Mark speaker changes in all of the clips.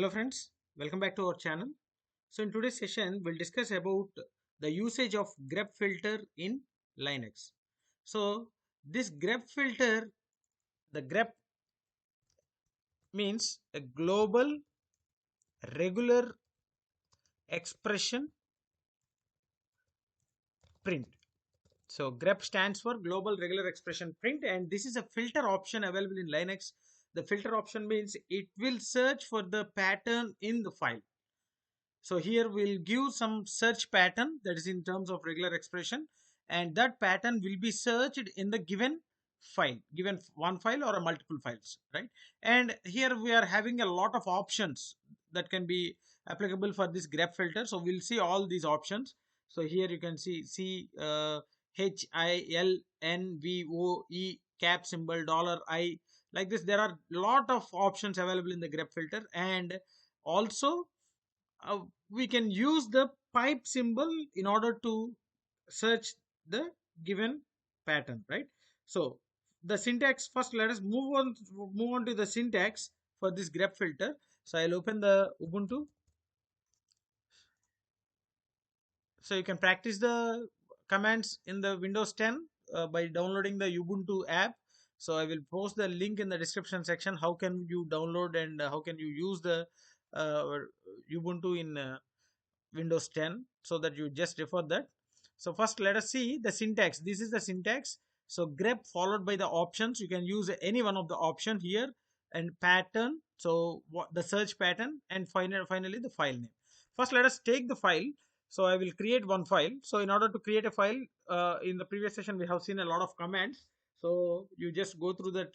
Speaker 1: Hello friends, welcome back to our channel. So in today's session, we'll discuss about the usage of grep filter in Linux. So this grep filter, the grep means a global regular expression print. So grep stands for global regular expression print, and this is a filter option available in Linux. The filter option means it will search for the pattern in the file. So here we'll give some search pattern that is in terms of regular expression, and that pattern will be searched in the given file, given one file or a multiple files, right? And here we are having a lot of options that can be applicable for this grep filter. So we'll see all these options. So here you can see HILNVOE cap symbol $I, like this. There are lot of options available in the grep filter, and also uh, we can use the pipe symbol in order to search the given pattern, right? So the syntax, first let us move on to the syntax for this grep filter. So I'll open the Ubuntu. So you can practice the commands in the Windows 10 by downloading the Ubuntu app. So I will post the link in the description section. How can you download and how can you use the uh, Ubuntu in Windows 10, so that you just refer that. So first let us see the syntax. This is the syntax. So grep followed by the options. You can use any one of the option here, and pattern. So what the search pattern, and finally the file name. First let us take the file. So I will create one file. So in order to create a file, in the previous session we have seen a lot of commands. So you just go through that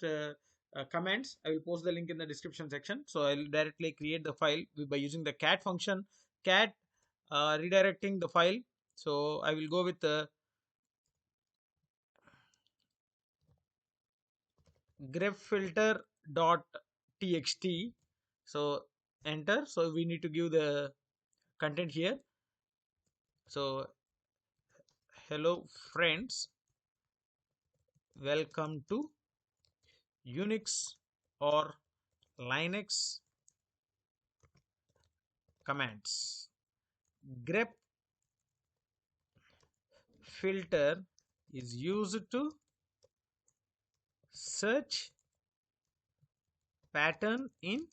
Speaker 1: commands. I will post the link in the description section. So I'll directly create the file by using the cat function. Cat redirecting the file. So I will go with the grepfilter.txt. So enter. So we need to give the content here. So hello friends, welcome to Unix or Linux commands. Grep filter is used to search pattern in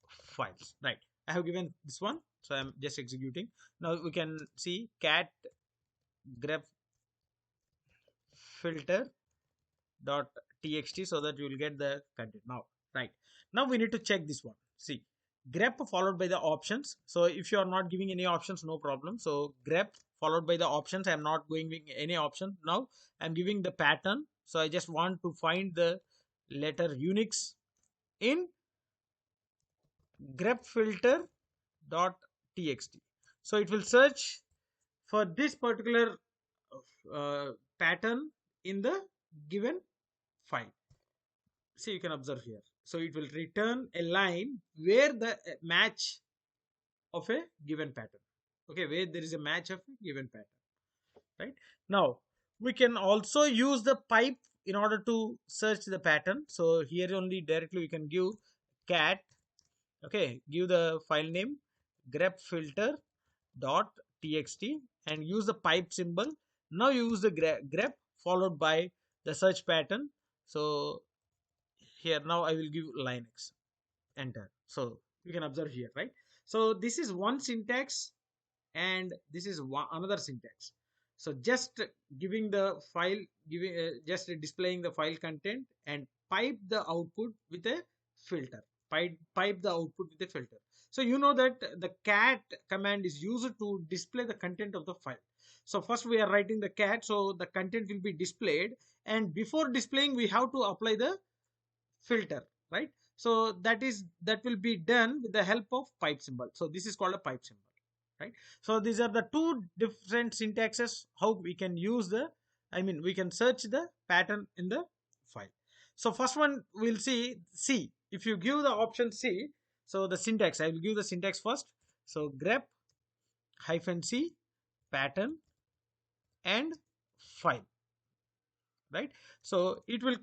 Speaker 1: files, right? I have given this one, so I'm just executing. Now we can see cat grep filter dot txt, so that you will get the content now, right? Now we need to check this one. See, grep followed by the options. So if you are not giving any options, no problem. So grep followed by the options, I am not going with any option. Now I'm giving the pattern. So I just want to find the letter Unix in grep filter dot txt. So it will search for this particular pattern in the given file. See, you can observe here. So it will return a line where the match of a given pattern. Okay, where there is a match of a given pattern, right? Now we can also use the pipe in order to search the pattern. So here only directly we can give cat. Okay, give the file name grep filter dot txt and use the pipe symbol. Now use the grep followed by the search pattern. So here now I will give Linux, enter. So you can observe here, right? So this is one syntax, and this is another syntax. So just giving the file, giving just displaying the file content, and pipe the output with a filter. Pipe the output with a filter. So you know that the cat command is used to display the content of the file. So first we are writing the cat, so the content will be displayed, and before displaying we have to apply the filter, right? So that will be done with the help of pipe symbol. So this is called a pipe symbol, right? So these are the two different syntaxes how we can use the, I mean, we can search the pattern in the file. So first one we'll see C. If you give the option C, so the syntax, I will give the syntax first. So grep hyphen C pattern and file, right? So it will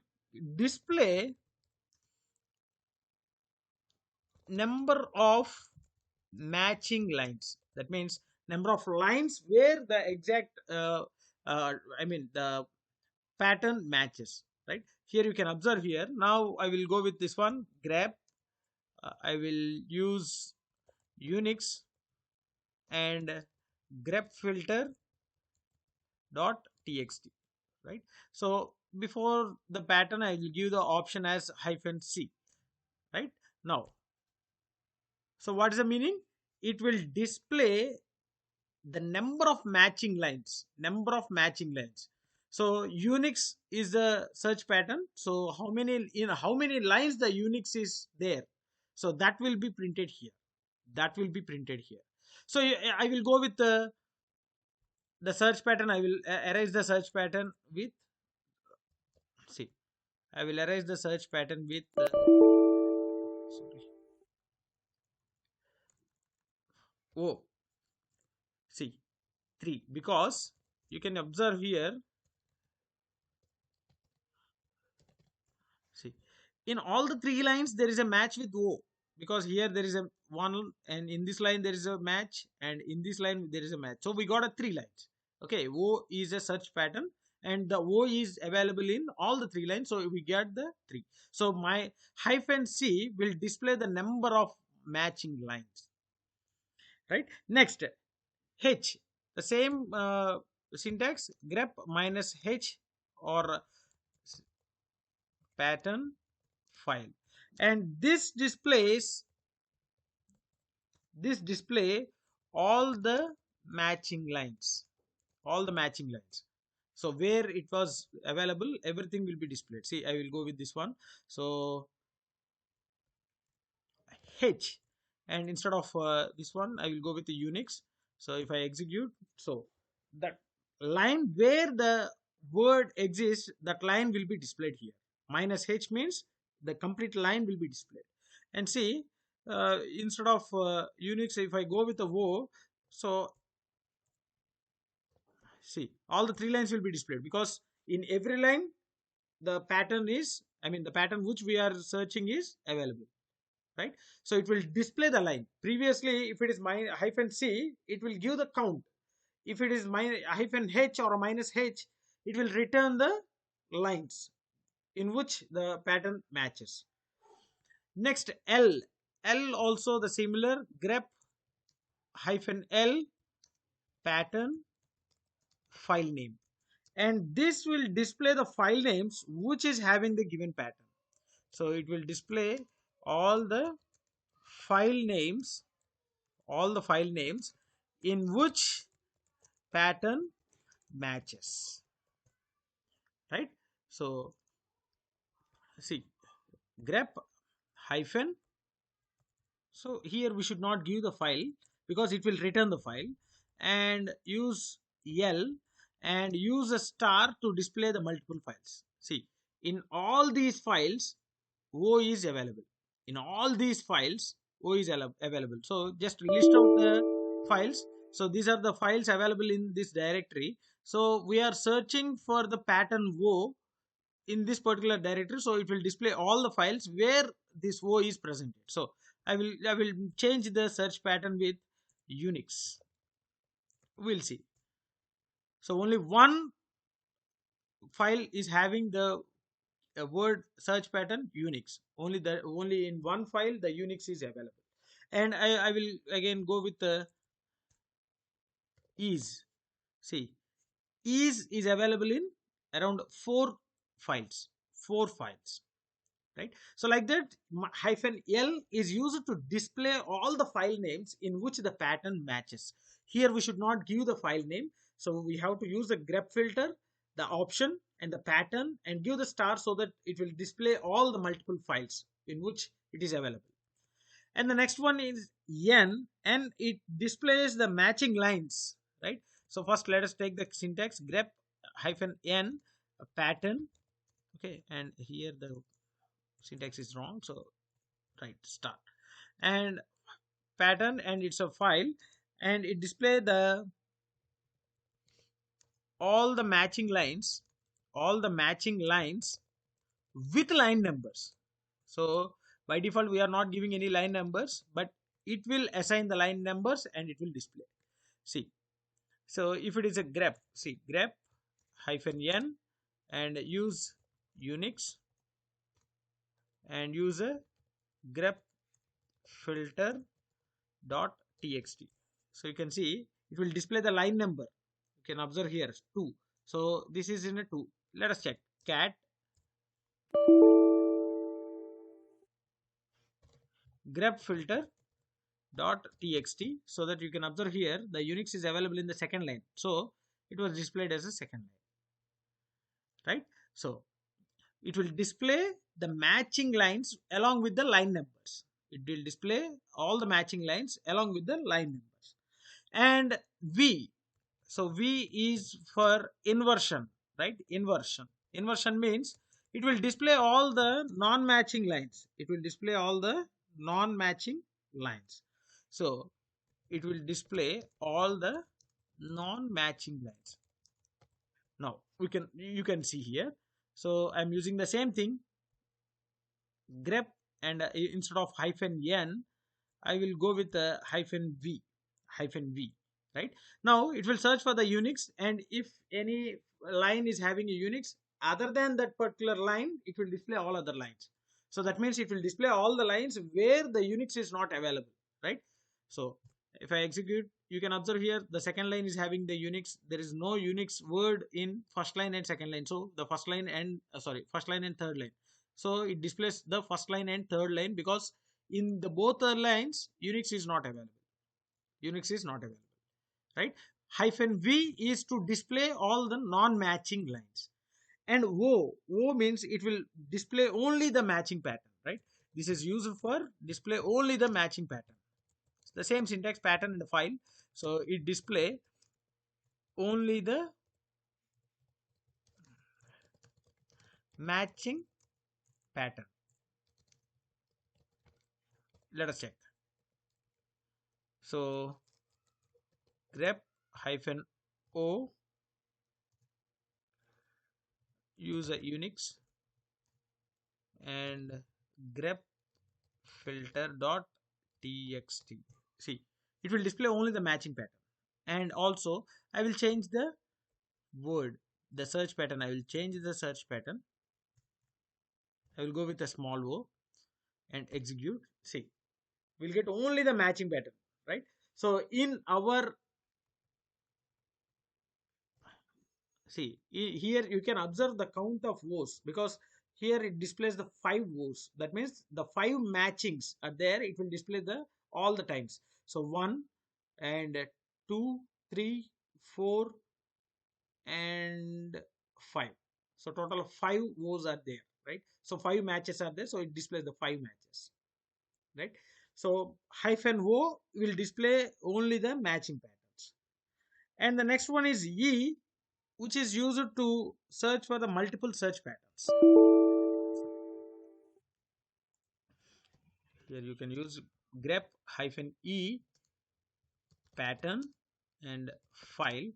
Speaker 1: display number of matching lines. That means number of lines where the exact I mean the pattern matches, right? Here you can observe here. Now I will go with this one, grep. I will use Unix and grep filter dot txt, right? So before the pattern I will give the option as -c, right? Now, so what is the meaning? It will display the number of matching lines, so Unix is the search pattern. So how many lines the Unix is there, so that will be printed here, so I will go with the search pattern. I will erase the search pattern with, see, I will erase the search pattern with sorry, oh, see, 3, because you can observe here, see, in all the 3 lines there is a match with O, because here there is a one, and in this line there is a match, and in this line there is a match. So we got a 3 lines. Okay, O is a search pattern, and the O is available in all the 3 lines. So we get the 3. So my -c will display the number of matching lines, right? Next, H, the same syntax, grep -h or pattern file, and this display all the matching lines, so where it was available, everything will be displayed. See, I will go with this one. So H, and instead of this one I will go with the Unix. So if I execute, so that line where the word exists, that line will be displayed here. -h means the complete line will be displayed. And see, instead of Unix, if I go with the O, so see, all the 3 lines will be displayed, because in every line the pattern is, I mean the pattern which we are searching is available, right? So it will display the line. Previously, if it is -c, it will give the count. If it is -h or -h, it will return the lines in which the pattern matches. Next, L also the similar, grep -l pattern file name, and this will display the file names which is having the given pattern. So it will display all the file names, in which pattern matches, right? So see, grep hyphen, so here we should not give the file, because it will return the file, and use L, and use a star to display the multiple files. See, in all these files O is available. In all these files O is available. So just list out the files. So these are the files available in this directory. So we are searching for the pattern O in this particular directory, so it will display all the files where this O is presented. So I will change the search pattern with Unix. We'll see. So only one file is having the word search pattern Unix. Only in one file the Unix is available. And I will again go with the ease. See, ease is available in around 4 files. 4 files. Right? So like that, -l is used to display all the file names in which the pattern matches. Here we should not give the file name. So we have to use the grep filter, the option and the pattern, and give the star, so that it will display all the multiple files in which it is available. And the next one is n, and it displays the matching lines, right? So first let us take the syntax, grep -n pattern. Okay, and here the syntax is wrong, so right, start, and pattern, and it's a file, and it display the all the matching lines with line numbers. So By default we are not giving any line numbers, but it will assign the line numbers and it will display. See, so if it is a grep, see grep hyphen n and use Unix and use a grep filter dot txt. So you can see it will display the line number. You can observe here 2. So this is in a 2. Let us check cat grep filter dot txt, so that you can observe here the Unix is available in the second line. So it was displayed as a second line, right? So it will display the matching lines along with the line numbers. It will display all the matching lines along with the line numbers. And V, so V is for inversion, right? Inversion means it will display all the non-matching lines. It will display all the non-matching lines. So it will display all the non-matching lines. Now you can see here. So I'm using the same thing, grep, and instead of hyphen n, I will go with hyphen v, right? Now it will search for the Unix, and if any line is having a Unix other than that particular line, it will display all other lines. So that means it will display all the lines where the Unix is not available, right? So if I execute, you can observe here the second line is having the Unix. There is no Unix word in first line and second line. So the first line and first line and third line. So it displays the first line and third line because in the both lines Unix is not available. Unix is not available, right? Hyphen V is to display all the non-matching lines. And O means it will display only the matching pattern, right? This is used for display only the matching pattern. It's the same syntax, pattern in the file. So it display only the matching pattern. Let us check. So grep hyphen O, use a Unix, and grep filter dot txt. See, it will display only the matching pattern. And also I will change the word, the search pattern. I will change the search pattern. I will go with a small o and execute. See, we'll get only the matching pattern, right? So in our, see here you can observe the count of O's, because here it displays the 5 O's. That means the 5 matchings are there. It will display the all the times. So 1 and 2, 3, 4 and 5. So total of 5 O's are there, right? So 5 matches are there. So it displays the 5 matches, right? So hyphen O will display only the matching patterns. And the next one is E, which is used to search for the multiple search patterns. Here you can use grep hyphen E pattern and file.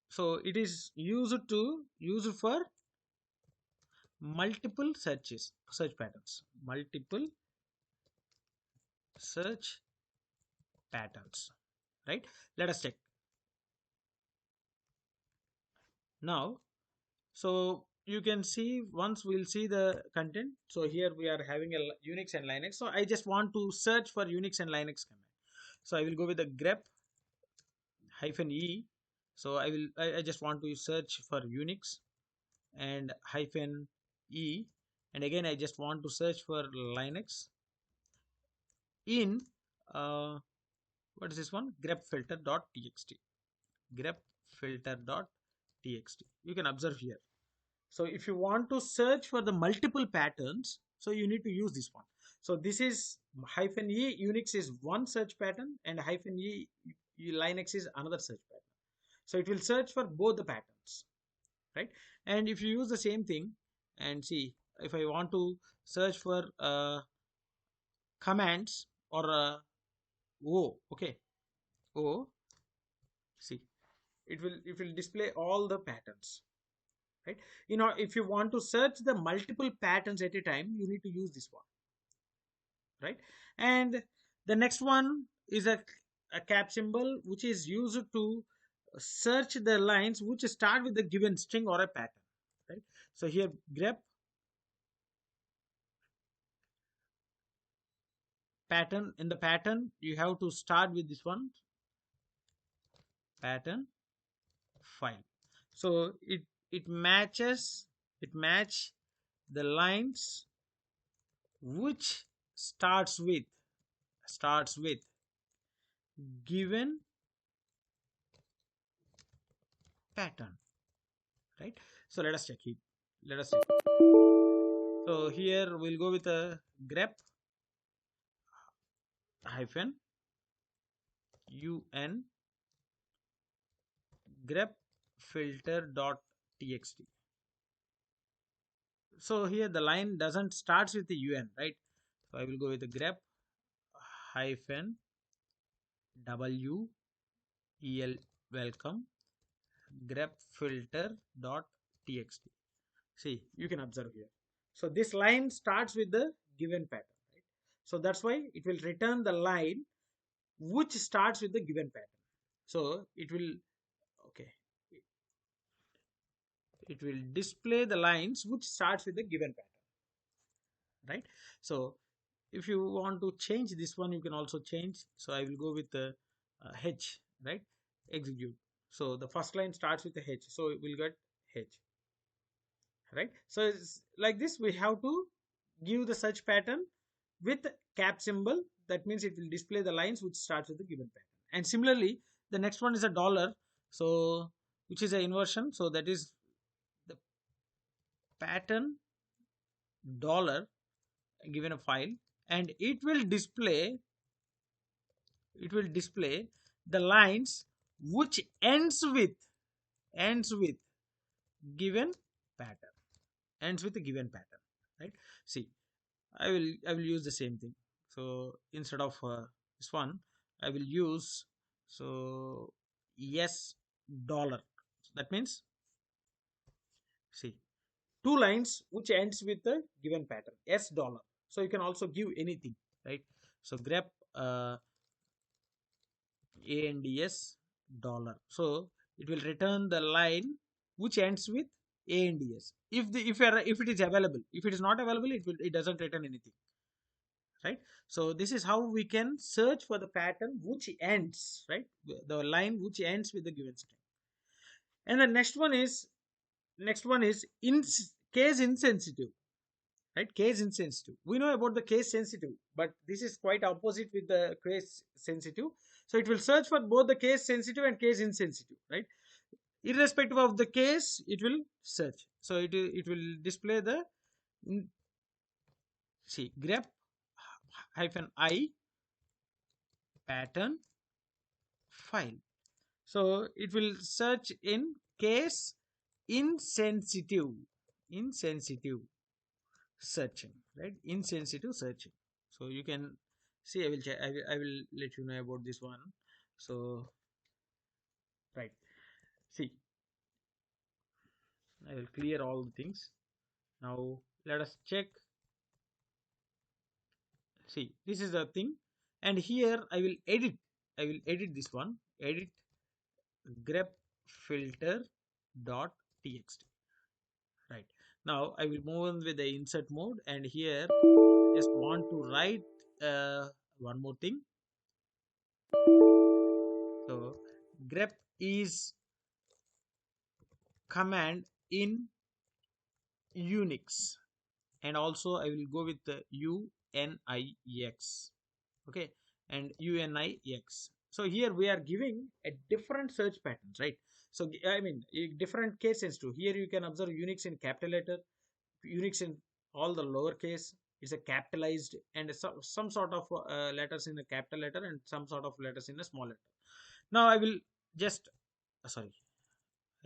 Speaker 1: So it is used for multiple search patterns, multiple search patterns, right? Let us check now. So you can see, once we'll see the content. So here we are having a Unix and Linux. So I just want to search for Unix and Linux command. So I will go with the grep hyphen E. So I just want to search for Unix and hyphen E, and again I just want to search for Linux in what is this one, grep filter dot txt. Grep filter dot txt. You can observe here. So if you want to search for the multiple patterns, so you need to use this one. So this is hyphen E Unix is one search pattern, and hyphen E Linux is another search pattern. So it will search for both the patterns, right? And if you use the same thing and see, if I want to search for commands or O, okay, O, see, it will display all the patterns, right? You know, if you want to search the multiple patterns at a time, you need to use this one. right? And the next one is a cap symbol which is used to search the lines which start with the given string or a pattern, right? So here grep pattern, in the pattern you have to start with this one, pattern file. So it matches, it match the lines which starts with given pattern, right? So let us check it. Let us check. So here we'll go with a grep hyphen un grep filter dot txt. So here the line doesn't starts with the un, right? So I will go with the grep hyphen w el welcome grep filter dot txt. See, you can observe here. So this line starts with the given pattern, right? So that's why it will return the line which starts with the given pattern. So it will, okay, it will display the lines which starts with the given pattern, right? So if you want to change this one, you can also change. So I will go with the h, right? Execute. So the first line starts with the h, so it will get h, right? So it's like this, we have to give the search pattern with cap symbol. That means it will display the lines which starts with the given pattern. And similarly, the next one is a dollar, so which is an inversion. So that is the pattern dollar given a file, and it will display the lines which ends with given pattern, ends with the given pattern, right? See, I will use the same thing. So instead of this one, I will use, so yes dollar. That means, see, two lines which ends with the given pattern s dollar. So you can also give anything, right? So grep ands dollar. So it will return the line which ends with ands if the if it is available. If it is not available, it doesn't return anything, right? So this is how we can search for the pattern which ends, right, the line which ends with the given string. And the next one is in case insensitive, right? Case insensitive, we know about the case sensitive, but this is quite opposite with the case sensitive. So it will search for both the case sensitive and case insensitive, right? Irrespective of the case, it will search. So it will display the, see, grep hyphen I pattern file. So it will search in case insensitive, insensitive searching, right? Insensitive searching. So you can see, I will check, I will let you know about this one. So, right, see, I will clear all the things. Now let us check. See, this is the thing, and here I will edit this one, edit grep filter dot txt. Right, now I will move on with the insert mode, and here just want to write one more thing. So grep is command in Unix, and also I will go with the UNIX, okay, and UNIX. So here we are giving a different search patterns, right? So I mean, different cases too. Here you can observe Unix in capital letter, Unix in all the lowercase. It's a capitalized, and some sort of letters in a capital letter and some sort of letters in a small letter. Now I will just sorry,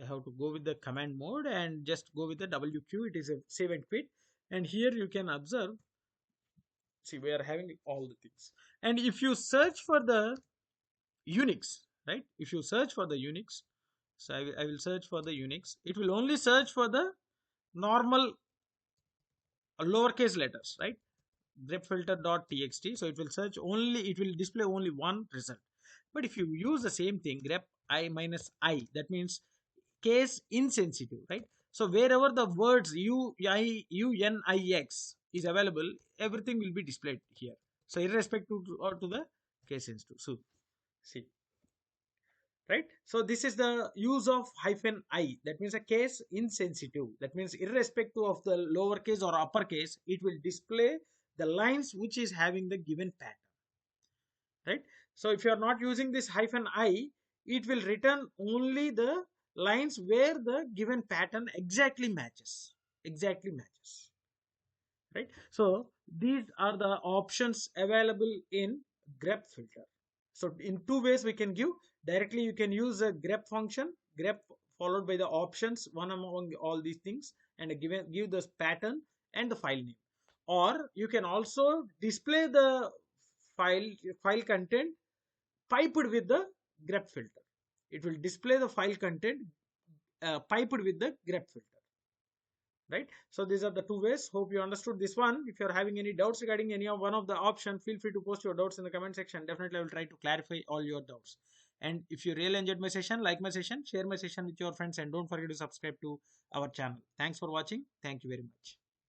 Speaker 1: I have to go with the command mode and just go with the WQ. It is a save and quit. And here you can observe, see, we are having all the things. And if you search for the Unix, right? If you search for the Unix, so I will search for the Unix. It will only search for the normal lowercase letters, right? grep filter.txt. So it will search only, it will display only one result. But if you use the same thing, grep I minus I, that means case insensitive, right? So wherever the words unix is available, everything will be displayed here. So irrespective to, or to the case sensitive. So see, right? So this is the use of hyphen I. That means a case insensitive. That means irrespective of the lowercase or uppercase, it will display the lines which is having the given pattern, right? So if you are not using this hyphen I, it will return only the lines where the given pattern exactly matches, right? So these are the options available in grep filter. So in two ways we can give. Directly you can use a grep function, grep followed by the options, one among all these things, and give the pattern and the file name. Or you can also display the file file content piped with the grep filter. It will display the file content piped with the grep filter, right? So these are the two ways. Hope you understood this one. If you're having any doubts regarding any of one of the option, feel free to post your doubts in the comment section. Definitely I will try to clarify all your doubts. And if you really enjoyed my session, like my session, share my session with your friends, and don't forget to subscribe to our channel. Thanks for watching. Thank you very much.